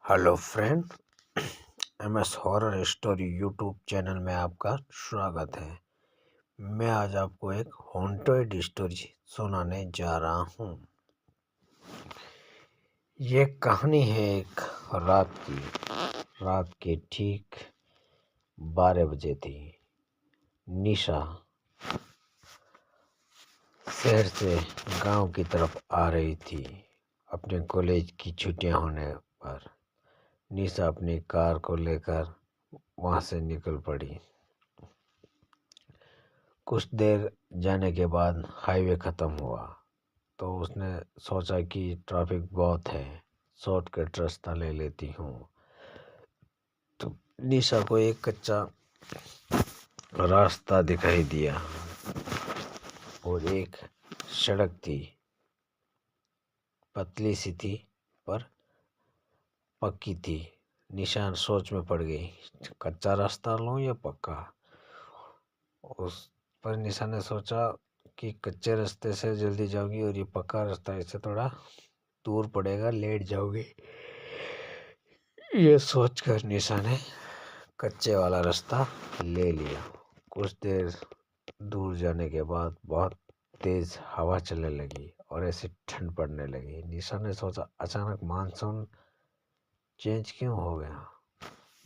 Hello friend, MS horror story YouTube channel में आपका स्वागत है। मैं आज आपको एक हॉन्टेड स्टोरी सुनाने जा रहा हूँ। ये कहानी है एक रात के ठीक 12 बजे थी। निशा शहर से गांव की तरफ आ रही थी। अपने कॉलेज की छुट्टियां होने पर निशा अपनी कार को लेकर वहां से निकल पड़ी। कुछ देर जाने के बाद हाईवे ख़त्म हुआ तो उसने सोचा कि ट्रैफिक बहुत है, शॉर्टकट रास्ता ले लेती हूँ। तो निशा को एक कच्चा रास्ता दिखाई दिया और एक सड़क थी, पतली सी थी पर पक्की थी। निशा सोच में पड़ गई, कच्चा रास्ता लूँ या पक्का। उस पर निशा ने सोचा कि कच्चे रास्ते से जल्दी जाऊंगी और ये पक्का रास्ता इससे थोड़ा दूर पड़ेगा, लेट जाओगे। ये सोचकर निशा ने कच्चे वाला रास्ता ले लिया। कुछ देर दूर जाने के बाद बहुत तेज हवा चलने लगी और ऐसे ठंड पड़ने लगी। निशा ने सोचा, अचानक मानसून चेंज क्यों हो गया,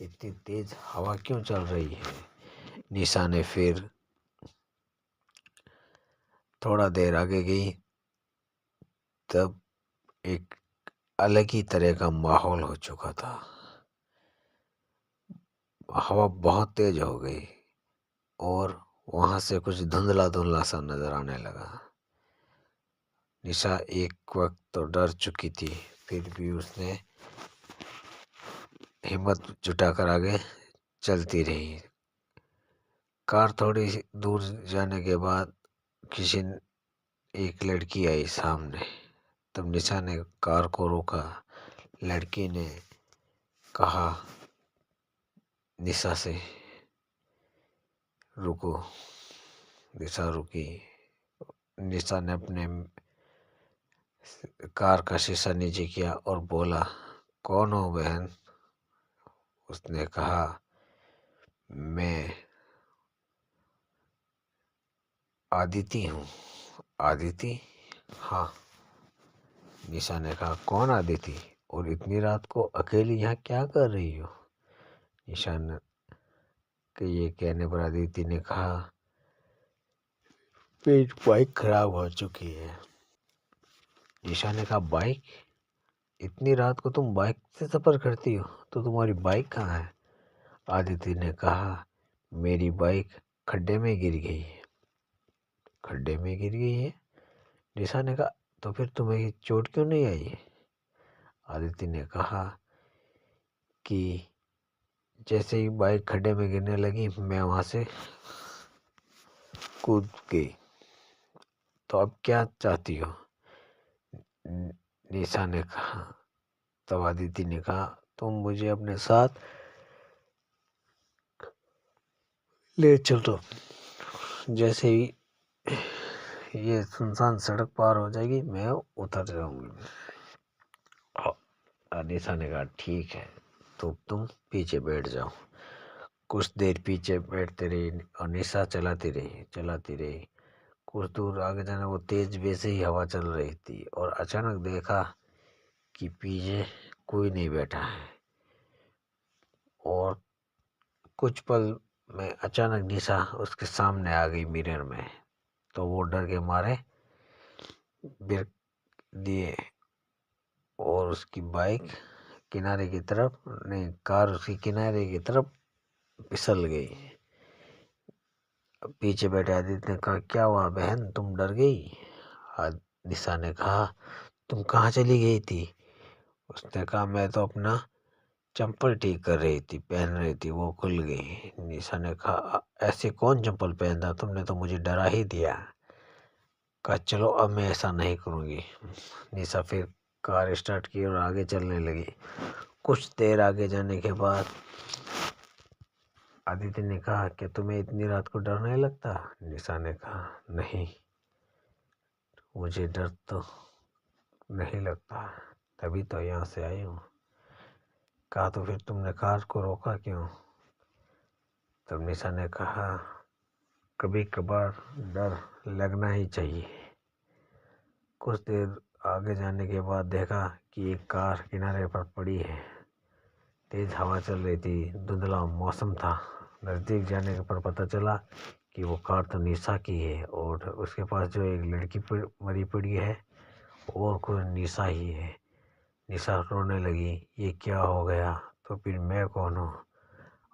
इतनी तेज हवा क्यों चल रही है। निशा ने फिर थोड़ा देर आगे गई, तब एक अलग ही तरह का माहौल हो चुका था। हवा बहुत तेज हो गई और वहां से कुछ धुंधला धुंधला सा नजर आने लगा। निशा एक वक्त तो डर चुकी थी, फिर भी उसने हिम्मत जुटाकर आगे चलती रही। कार थोड़ी दूर जाने के बाद एक लड़की आई सामने। तब निशा ने कार को रोका। लड़की ने कहा निशा से, रुको। निशा रुकी। निशा ने अपने कार का शीशा नीचे किया और बोला, कौन हो बहन। उसने कहा, मैं आदिति हूँ। आदिति? हाँ। निशा ने कहा, कौन आदिति, और इतनी रात को अकेली यहाँ क्या कर रही हो। निशा ने के ये कहने पर आदिति ने कहा, मेरी बाइक खराब हो चुकी है। निशा ने कहा, बाइक? इतनी रात को तुम बाइक से सफर करती हो, तो तुम्हारी बाइक कहाँ है। आदिति ने कहा, मेरी बाइक खड्डे में गिर गई है। खड्डे में गिर गई है? निशा ने कहा, तो फिर तुम्हें चोट क्यों नहीं आई है। आदिति ने कहा कि जैसे ही बाइक खड्डे में गिरने लगी, मैं वहां से कूद गई। तो अब क्या चाहती हो। निशा ने कहा। तब आदिति ने कहा, तुम मुझे अपने साथ ले चलो। जैसे ही ये सुनसान सड़क पार हो जाएगी, मैं उतर जाऊंगी। निशा ने कहा, ठीक है, तो तुम पीछे बैठ जाओ। कुछ देर पीछे बैठते रही और निशा चलाती रही। कुछ दूर आगे जाने वो तेज वैसे ही हवा चल रही थी और अचानक देखा कि पीछे कोई नहीं बैठा है। और कुछ पल में अचानक निशा उसके सामने आ गई मिरर में। तो वो डर के मारे ब्रेक दिए और उसकी बाइक किनारे की तरफ नहीं, कार उसकी किनारे की तरफ फिसल गई। पीछे बैठे आदित्य ने कहा, क्या हुआ बहन, तुम डर गई। निशा ने कहा, तुम कहाँ चली गई थी। उसने कहा, मैं तो अपना चप्पल ठीक कर रही थी, पहन रही थी, वो खुल गई। निशा ने कहा, ऐसे कौन चप्पल पहनता, तुमने तो मुझे डरा ही दिया। कहा, चलो अब मैं ऐसा नहीं करूँगी। निशा फिर कार स्टार्ट की और आगे चलने लगी। कुछ देर आगे जाने के बाद आदित्य ने कहा, क्या तुम्हें इतनी रात को डर नहीं लगता। निशा ने कहा, नहीं, मुझे डर तो नहीं लगता, तभी तो यहाँ से आई हूँ। कहा तो फिर तुमने कार को रोका क्यों? तब निशा ने कहा कभी कभार डर लगना ही चाहिए। कुछ देर आगे जाने के बाद देखा कि एक कार किनारे पर पड़ी है। तेज हवा चल रही थी, धुंधला मौसम था। नज़दीक जाने पर पता चला कि वो कार तो निशा की है और उसके पास जो एक लड़की मरी पड़ी है और कोई निशा ही है। निशा रोने लगी, ये क्या हो गया? तो फिर मैं कौन हूँ?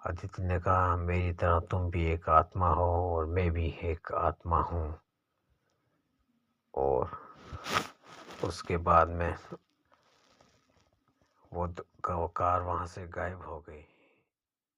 अदिति ने कहा मेरी तरह तुम भी एक आत्मा हो और मैं भी एक आत्मा हूँ। और उसके बाद में वो कार वहाँ से गायब हो गई।